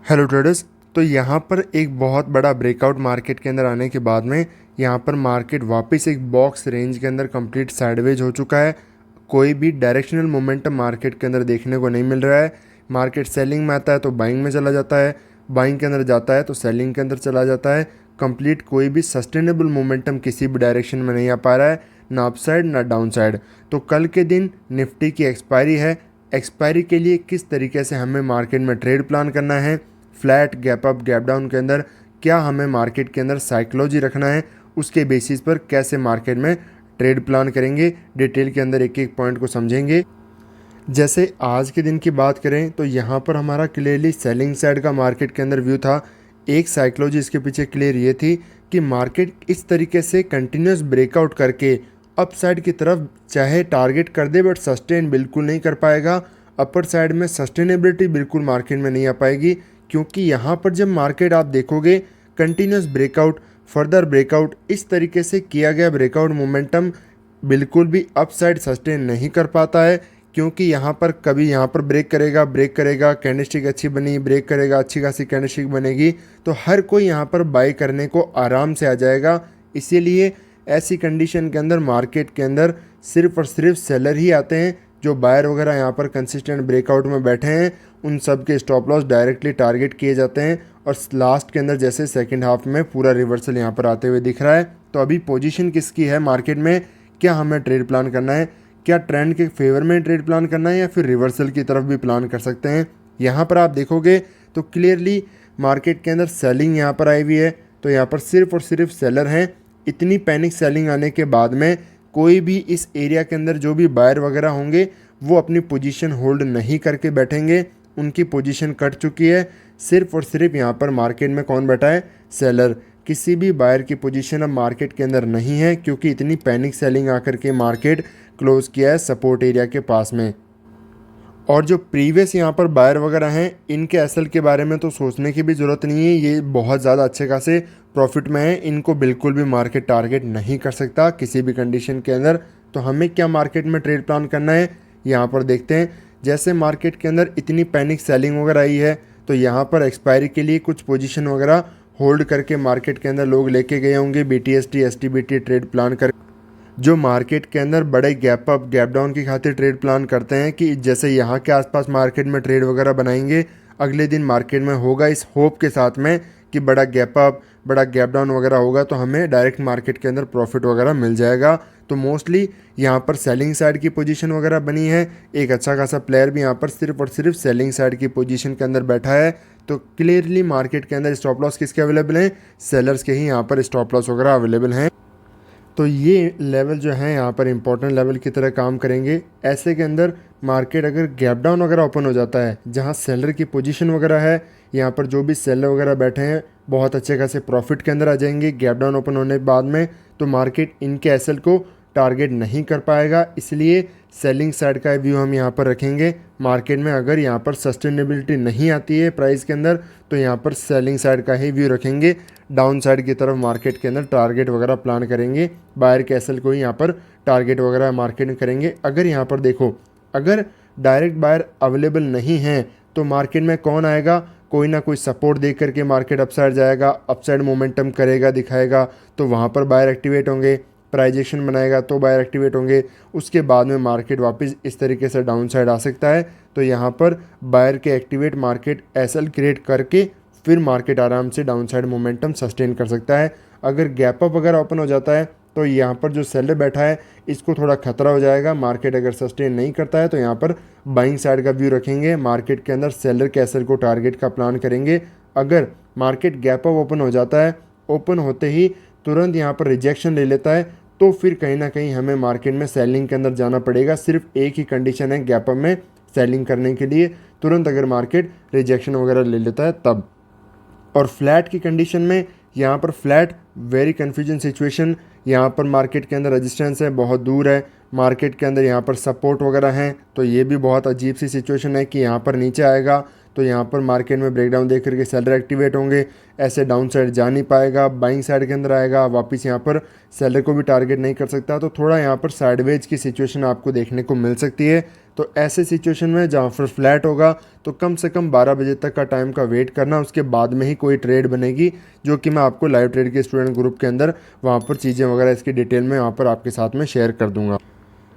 Hello traders. तो यहाँ पर एक बहुत बड़ा ब्रेकआउट मार्केट के अंदर आने के बाद में यहाँ पर मार्केट वापस एक बॉक्स रेंज के अंदर कंप्लीट साइडवेज हो चुका है। कोई भी डायरेक्शनल मोमेंटम मार्केट के अंदर देखने को नहीं मिल रहा है। मार्केट सेलिंग में आता है तो बाइंग में चला जाता है, बाइंग के अंदर जाता है तो सेलिंग के अंदर चला जाता है। कंप्लीट कोई भी सस्टेनेबल मोमेंटम किसी भी डायरेक्शन में नहीं आ पा रहा है, ना अपसाइड ना डाउन साइड। तो कल के दिन निफ्टी की एक्सपायरी है। एक्सपायरी के लिए किस तरीके से हमें मार्केट में ट्रेड प्लान करना है, flat gap up gap down के अंदर क्या हमें मार्केट के अंदर साइकोलॉजी रखना है, उसके बेसिस पर कैसे मार्केट में ट्रेड प्लान करेंगे, डिटेल के अंदर एक एक पॉइंट को समझेंगे। जैसे आज के दिन की बात करें तो यहाँ पर हमारा क्लियरली सेलिंग साइड का मार्केट के अंदर व्यू था। एक साइकोलॉजी इसके पीछे क्लियर ये थी कि मार्केट इस तरीके से कंटिन्यूस ब्रेकआउट करके अप साइड की तरफ चाहे टारगेट कर दे बट सस्टेन बिल्कुल नहीं कर पाएगा। अपर साइड में सस्टेनेबिलिटी बिल्कुल मार्केट में नहीं आ पाएगी, क्योंकि यहाँ पर जब मार्केट आप देखोगे कंटिन्यूस ब्रेकआउट फर्दर ब्रेकआउट इस तरीके से किया गया ब्रेकआउट मोमेंटम बिल्कुल भी अप साइड सस्टेन नहीं कर पाता है। क्योंकि यहाँ पर कभी यहाँ पर ब्रेक करेगा कैंडलस्टिक अच्छी बनी, ब्रेक करेगा अच्छी खासी कैंडलस्टिक बनेगी तो हर कोई यहाँ पर बाई करने को आराम से आ जाएगा। इसीलिए ऐसी कंडीशन के अंदर मार्केट के अंदर सिर्फ और सिर्फ सेलर ही आते हैं। जो बायर वगैरह यहाँ पर कंसिस्टेंट ब्रेकआउट में बैठे हैं उन सब के स्टॉप लॉस डायरेक्टली टारगेट किए जाते हैं और लास्ट के अंदर जैसे सेकंड हाफ में पूरा रिवर्सल यहाँ पर आते हुए दिख रहा है। तो अभी पोजीशन किसकी है मार्केट में, क्या हमें ट्रेड प्लान करना है, क्या ट्रेंड के फेवर में ट्रेड प्लान करना है या फिर रिवर्सल की तरफ भी प्लान कर सकते हैं। यहाँ पर आप देखोगे तो क्लियरली मार्केट के अंदर सेलिंग यहाँ पर आई हुई है, तो यहाँ पर सिर्फ और सिर्फ सेलर हैं। इतनी पैनिक सेलिंग आने के बाद में कोई भी इस एरिया के अंदर जो भी बायर वगैरह होंगे वो अपनी पोजीशन होल्ड नहीं करके बैठेंगे, उनकी पोजीशन कट चुकी है। सिर्फ और सिर्फ यहाँ पर मार्केट में कौन बैठा है, सेलर। किसी भी बायर की पोजीशन अब मार्केट के अंदर नहीं है, क्योंकि इतनी पैनिक सेलिंग आकर के मार्केट क्लोज किया है सपोर्ट एरिया के पास में। और जो प्रीवियस यहाँ पर बायर वगैरह हैं इनके एसएल के बारे में तो सोचने की भी ज़रूरत नहीं है, ये बहुत ज़्यादा अच्छे खासे प्रॉफिट में है, इनको बिल्कुल भी मार्केट टारगेट नहीं कर सकता किसी भी कंडीशन के अंदर। तो हमें क्या मार्केट में ट्रेड प्लान करना है यहाँ पर देखते हैं। जैसे मार्केट के अंदर इतनी पैनिक सेलिंग वगैरह आई है तो यहाँ पर एक्सपायरी के लिए कुछ पोजीशन वगैरह होल्ड करके मार्केट के अंदर लोग लेके गए होंगे BTST STBT ट्रेड प्लान कर। जो मार्केट के अंदर बड़े गैप अप गैप डाउन की खातिर ट्रेड प्लान करते हैं कि जैसे यहाँ के आसपास मार्केट में ट्रेड वगैरह बनाएंगे, अगले दिन मार्केट में होगा इस होप के साथ में कि बड़ा गैप अप बड़ा गैप डाउन वगैरह होगा तो हमें डायरेक्ट मार्केट के अंदर प्रॉफिट वगैरह मिल जाएगा। तो मोस्टली यहाँ पर सेलिंग साइड की पोजीशन वगैरह बनी है। एक अच्छा खासा प्लेयर भी यहाँ पर सिर्फ और सिर्फ सेलिंग साइड की पोजीशन के अंदर बैठा है। तो क्लियरली मार्केट के अंदर स्टॉप लॉस किसके अवेलेबल हैं, सेलर्स के ही यहाँ पर स्टॉप लॉस वगैरह अवेलेबल हैं। तो ये लेवल जो है यहाँ पर इंपॉर्टेंट लेवल की तरह काम करेंगे। ऐसे के अंदर मार्केट अगर गैप डाउन वगैरह ओपन हो जाता है जहाँ सेलर की पोजीशन वगैरह है, यहाँ पर जो भी सेलर वगैरह बैठे हैं बहुत अच्छे खासे प्रॉफिट के अंदर आ जाएंगे गैप डाउन ओपन होने के बाद में। तो मार्केट इनके एसएल को टारगेट नहीं कर पाएगा, इसलिए सेलिंग साइड का व्यू हम यहाँ पर रखेंगे। मार्केट में अगर यहाँ पर सस्टेनेबिलिटी नहीं आती है प्राइस के अंदर तो यहाँ पर सेलिंग साइड का ही व्यू रखेंगे। डाउन साइड की तरफ मार्केट के अंदर टारगेट वगैरह प्लान करेंगे, बायर के एसएल को ही यहाँ पर टारगेट वगैरह मार्केट में करेंगे। अगर यहाँ पर देखो अगर डायरेक्ट बायर अवेलेबल नहीं है तो मार्केट में कौन आएगा, कोई ना कोई सपोर्ट दे करके मार्केट अपसाइड जाएगा, अपसाइड मोमेंटम करेगा दिखाएगा तो वहाँ पर बायर एक्टिवेट होंगे, प्राइजेक्शन बनाएगा तो बायर एक्टिवेट होंगे। उसके बाद में मार्केट वापस इस तरीके से डाउन साइड आ सकता है। तो यहाँ पर बायर के एक्टिवेट मार्केट एसएल क्रिएट करके फिर मार्केट आराम से डाउन साइड मोमेंटम सस्टेन कर सकता है। अगर गैप अप वगैरह ओपन हो जाता है तो यहाँ पर जो सेलर बैठा है इसको थोड़ा खतरा हो जाएगा। मार्केट अगर सस्टेन नहीं करता है तो यहाँ पर बाइंग साइड का व्यू रखेंगे, मार्केट के अंदर सेलर के एसएल को टारगेट का प्लान करेंगे। अगर मार्केट गैप अप ओपन हो जाता है, ओपन होते ही तुरंत यहाँ पर रिजेक्शन ले लेता है तो फिर कहीं ना कहीं हमें मार्केट में सेलिंग के अंदर जाना पड़ेगा। सिर्फ एक ही कंडीशन है गैप अप में सेलिंग करने के लिए, तुरंत अगर मार्केट रिजेक्शन वगैरह ले लेता है तब। और फ्लैट की कंडीशन में यहाँ पर फ्लैट वेरी कन्फ्यूजन सिचुएशन, यहाँ पर मार्केट के अंदर रेजिस्टेंस है बहुत दूर है, मार्केट के अंदर यहाँ पर सपोर्ट वगैरह हैं तो ये भी बहुत अजीब सी सिचुएशन है कि यहाँ पर नीचे आएगा तो यहाँ पर मार्केट में ब्रेकडाउन देख करके सेलर एक्टिवेट होंगे, ऐसे डाउन साइड जा नहीं पाएगा, बाइंग साइड के अंदर आएगा, वापस यहाँ पर सेलर को भी टारगेट नहीं कर सकता। तो थोड़ा यहाँ पर साइडवेज की सिचुएशन आपको देखने को मिल सकती है। तो ऐसे सिचुएशन में जहाँ पर फ्लैट होगा तो कम से कम 12 बजे तक का टाइम का वेट करना, उसके बाद में ही कोई ट्रेड बनेगी, जो कि मैं आपको लाइव ट्रेड के स्टूडेंट ग्रुप के अंदर वहाँ पर चीज़ें वगैरह इसकी डिटेल में वहाँ पर आपके साथ में शेयर कर दूंगा।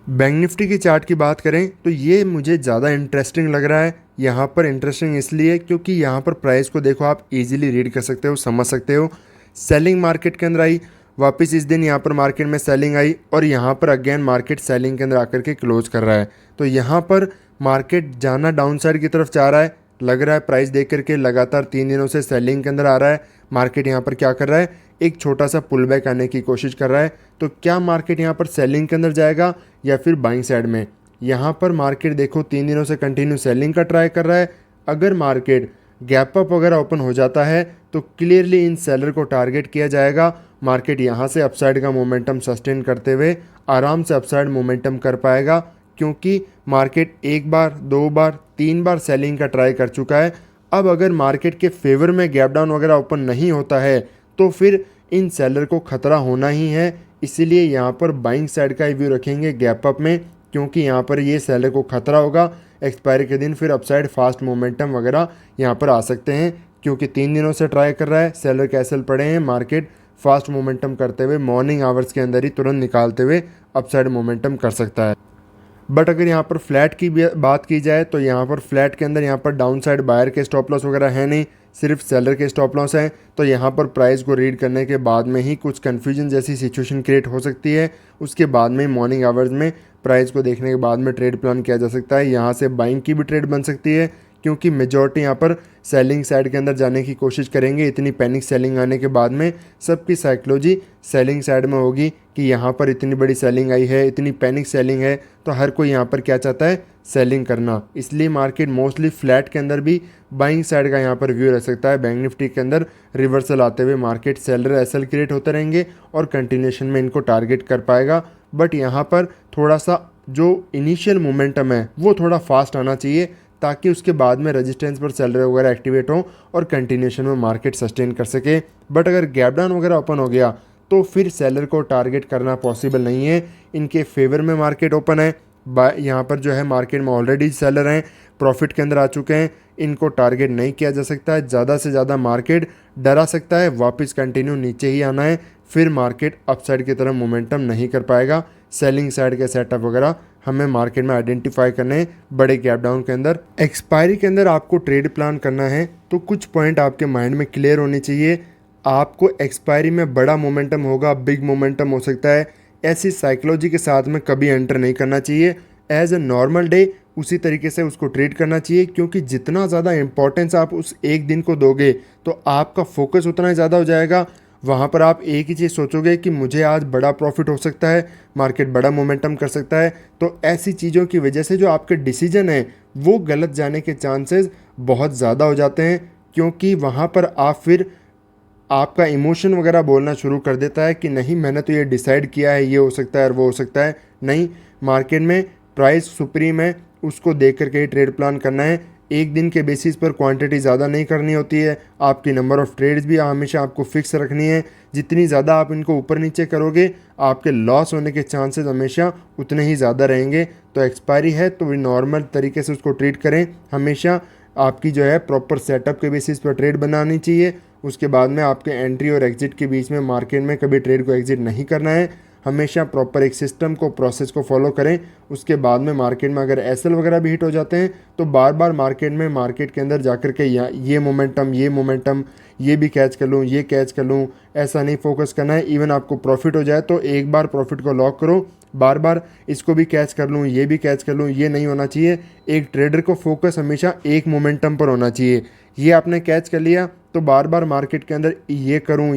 बैंक निफ्टी की चार्ट की बात करें तो ये मुझे ज़्यादा इंटरेस्टिंग लग रहा है। यहाँ पर इंटरेस्टिंग इसलिए क्योंकि यहाँ पर प्राइस को देखो आप इजीली रीड कर सकते हो, समझ सकते हो। सेलिंग मार्केट के अंदर आई, वापस इस दिन यहाँ पर मार्केट में सेलिंग आई और यहाँ पर अगेन मार्केट सेलिंग के अंदर आकर के क्लोज कर रहा है। तो यहाँ पर मार्केट जाना डाउन साइड की तरफ चाह रहा है, लग रहा है प्राइस देख करके लगातार 3 दिनों से सेलिंग के अंदर आ रहा है। मार्केट यहाँ पर क्या कर रहा है, एक छोटा सा पुल बैक आने की कोशिश कर रहा है। तो क्या मार्केट यहाँ पर सेलिंग के अंदर जाएगा या फिर बाइंग साइड में? यहाँ पर मार्केट देखो 3 दिनों से कंटिन्यू सेलिंग का ट्राई कर रहा है। अगर मार्केट गैप अप वगैरह ओपन हो जाता है तो क्लियरली इन सेलर को टारगेट किया जाएगा। मार्केट यहाँ से अपसाइड का मोमेंटम सस्टेन करते हुए आराम से अपसाइड मोमेंटम कर पाएगा, क्योंकि मार्केट 1 बार 2 बार 3 बार सेलिंग का ट्राई कर चुका है। अब अगर मार्केट के फेवर में गैप डाउन वगैरह ओपन नहीं होता है तो फिर इन सेलर को खतरा होना ही है। इसीलिए यहाँ पर बाइंग साइड का ही व्यू रखेंगे गैप अप में, क्योंकि यहाँ पर ये सेलर को खतरा होगा एक्सपायरी के दिन फिर अपसाइड फास्ट मोमेंटम वगैरह यहाँ पर आ सकते हैं, क्योंकि 3 दिनों से ट्राई कर रहा है, सेलर कैसल पड़े हैं, मार्केट फास्ट मोमेंटम करते हुए मॉर्निंग आवर्स के अंदर ही तुरंत निकालते हुए अपसाइड मोमेंटम कर सकता है। बट अगर यहाँ पर फ्लैट की बात की जाए तो यहाँ पर फ्लैट के अंदर यहाँ पर डाउन साइड बायर के स्टॉप लॉस वगैरह है नहीं, सिर्फ सेलर के स्टॉप लॉस हैं। तो यहाँ पर प्राइस को रीड करने के बाद में ही कुछ कन्फ्यूजन जैसी सिचुएशन क्रिएट हो सकती है। उसके बाद में मॉर्निंग आवर्स में प्राइस को देखने के बाद में ट्रेड प्लान किया जा सकता है। यहाँ से बाइंग की भी ट्रेड बन सकती है, क्योंकि मेजॉरिटी यहाँ पर सेलिंग साइड के अंदर जाने की कोशिश करेंगे। इतनी पैनिक सेलिंग आने के बाद में सबकी साइकोलॉजी सेलिंग साइड में होगी कि यहाँ पर इतनी बड़ी सेलिंग आई है, इतनी पैनिक सेलिंग है, तो हर कोई यहाँ पर क्या चाहता है, सेलिंग करना। इसलिए मार्केट मोस्टली फ्लैट के अंदर भी बाइंग साइड का यहाँ पर व्यू रह सकता है। बैंक निफ्टी के अंदर रिवर्सल आते हुए मार्केट सेलर एसएल क्रिएट होते रहेंगे और कंटिन्यूशन में इनको टारगेट कर पाएगा। बट यहाँ पर थोड़ा सा जो इनिशियल मोमेंटम है वो थोड़ा फास्ट आना चाहिए, ताकि उसके बाद में रेजिस्टेंस पर सेलर वगैरह एक्टिवेट हो और कंटिन्यूशन में मार्केट सस्टेन कर सके। बट अगर गैप डाउन वगैरह ओपन हो गया तो फिर सेलर को टारगेट करना पॉसिबल नहीं है। इनके फेवर में मार्केट ओपन है, यहाँ पर जो है मार्केट में ऑलरेडी सेलर हैं, प्रॉफिट के अंदर आ चुके हैं, इनको टारगेट नहीं किया जा सकता है। ज़्यादा से ज़्यादा मार्केट डरा सकता है, वापस कंटिन्यू नीचे ही आना है, फिर मार्केट अपसाइड की तरफ मोमेंटम नहीं कर पाएगा। सेलिंग साइड के सेटअप वगैरह हमें मार्केट में आइडेंटिफाई करने हैं बड़े गैप डाउन के अंदर। एक्सपायरी के अंदर आपको ट्रेड प्लान करना है तो कुछ पॉइंट आपके माइंड में क्लियर होनी चाहिए। आपको एक्सपायरी में बड़ा मोमेंटम होगा, बिग मोमेंटम हो सकता है, ऐसी साइकोलॉजी के साथ में कभी एंटर नहीं करना चाहिए। एज ए नॉर्मल डे उसी तरीके से उसको ट्रीट करना चाहिए, क्योंकि जितना ज़्यादा इंपॉर्टेंस आप उस एक दिन को दोगे तो आपका फोकस उतना ही ज़्यादा हो जाएगा। वहाँ पर आप एक ही चीज़ सोचोगे कि मुझे आज बड़ा प्रॉफिट हो सकता है, मार्केट बड़ा मोमेंटम कर सकता है। तो ऐसी चीज़ों की वजह से जो आपके डिसीजन है वो गलत जाने के चांसेस बहुत ज़्यादा हो जाते हैं, क्योंकि वहाँ पर आप फिर आपका इमोशन वगैरह बोलना शुरू कर देता है कि नहीं मैंने तो ये डिसाइड किया है, ये हो सकता है और वो हो सकता है। नहीं, मार्केट में प्राइस सुप्रीम है, उसको देख करके ही ट्रेड प्लान करना है। एक दिन के बेसिस पर क्वांटिटी ज़्यादा नहीं करनी होती है, आपकी नंबर ऑफ़ ट्रेड्स भी हमेशा आपको फिक्स रखनी है। जितनी ज़्यादा आप इनको ऊपर नीचे करोगे आपके लॉस होने के चांसेस हमेशा उतने ही ज़्यादा रहेंगे। तो एक्सपायरी है तो नॉर्मल तरीके से उसको ट्रीट करें। हमेशा आपकी जो है प्रॉपर सेटअप के बेसिस पर ट्रेड बनानी चाहिए। उसके बाद में आपके एंट्री और एग्जिट के बीच में मार्केट में कभी ट्रेड को एग्जिट नहीं करना है। हमेशा प्रॉपर एक सिस्टम को, प्रोसेस को फॉलो करें। उसके बाद में मार्केट में अगर एसएल वगैरह भी हिट हो जाते हैं तो बार बार मार्केट के अंदर जाकर के ये मोमेंटम ये भी कैच कर लूँ, ये कैच कर लूँ, ऐसा नहीं फोकस करना है। इवन आपको प्रॉफिट हो जाए तो एक बार प्रॉफिट को लॉक करो, बार बार इसको भी कैच कर लूँ, ये भी कैच कर लूँ, ये नहीं होना चाहिए। एक ट्रेडर को फोकस हमेशा एक मोमेंटम पर होना चाहिए। ये आपने कैच कर लिया तो बार बार मार्केट के अंदर ये करूं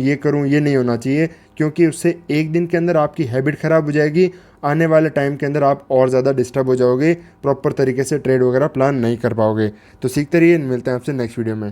ये नहीं होना चाहिए, क्योंकि उससे एक दिन के अंदर आपकी हैबिट ख़राब हो जाएगी। आने वाले टाइम के अंदर आप और ज़्यादा डिस्टर्ब हो जाओगे, प्रॉपर तरीके से ट्रेड वगैरह प्लान नहीं कर पाओगे। तो सीखते रहिए, मिलते हैं आपसे नेक्स्ट वीडियो में।